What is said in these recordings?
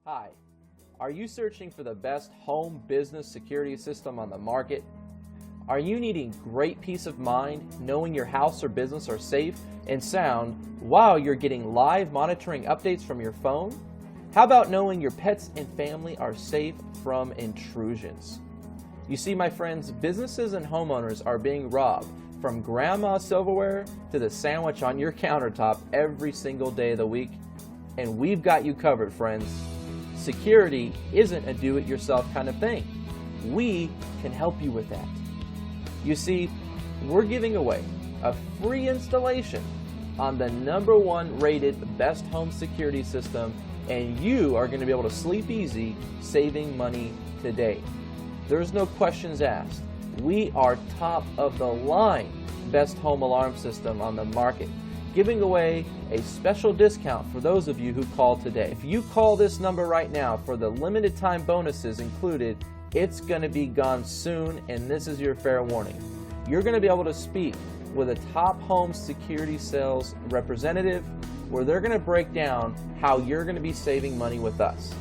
Hi, are you searching for the best home business security system on the market? Are you needing great peace of mind knowing your house or business are safe and sound while you're getting live monitoring updates from your phone? How about knowing your pets and family are safe from intrusions? You see, my friends, businesses and homeowners are being robbed from grandma's silverware to the sandwich on your countertop every single day of the week, and we've got you covered, friends. Security isn't a do-it-yourself kind of thing. We can help you with that. You see, we're giving away a free installation on the #1 rated best home security system, and you are going to be able to sleep easy saving money today. There's no questions asked. We are top of the line best home alarm system on the market, giving away a special discount for those of you who call today. If you call this number right now for the limited time bonuses included, it's going to be gone soon, and this is your fair warning. You're going to be able to speak with a top home security sales representative where they're going to break down how you're going to be saving money with us.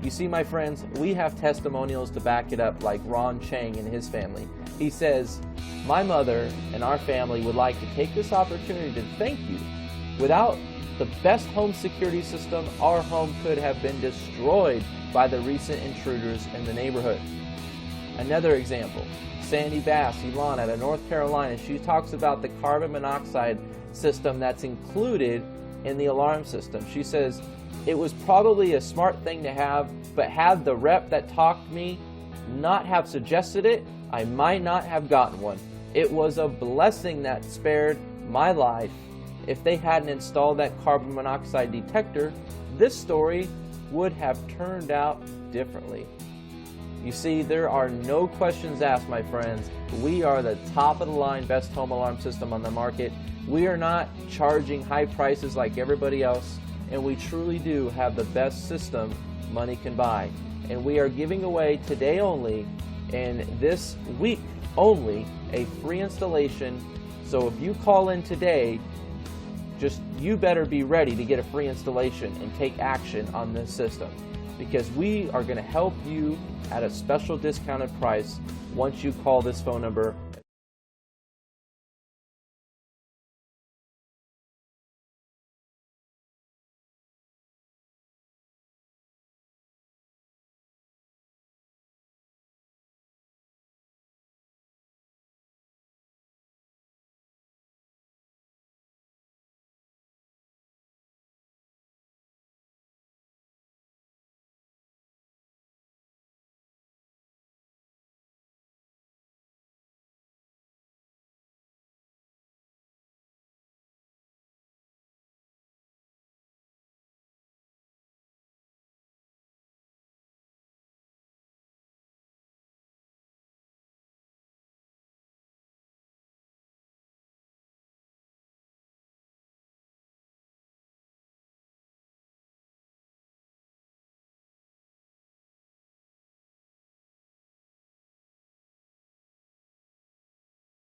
You see, my friends, we have testimonials to back it up, like Ron Chang and his family. He says, "My mother and our family would like to take this opportunity to thank you. Without the best home security system, our home could have been destroyed by the recent intruders in the neighborhood." Another example, Sandy Bass, Elon out of North Carolina, she talks about the carbon monoxide system that's included in the alarm system. She says, "It was probably a smart thing to have, but had the rep that talked to me not have suggested it, I might not have gotten one. It was a blessing that spared my life. If they hadn't installed that carbon monoxide detector, this story would have turned out differently." You see, there are no questions asked, my friends. We are the top of the line best home alarm system on the market. We are not charging high prices like everybody else, and we truly do have the best system money can buy. And we are giving away today only, and this week only, a free installation. So if you call in today, you better be ready to get a free installation and take action on this system, because we are going to help you at a special discounted price once you call this phone number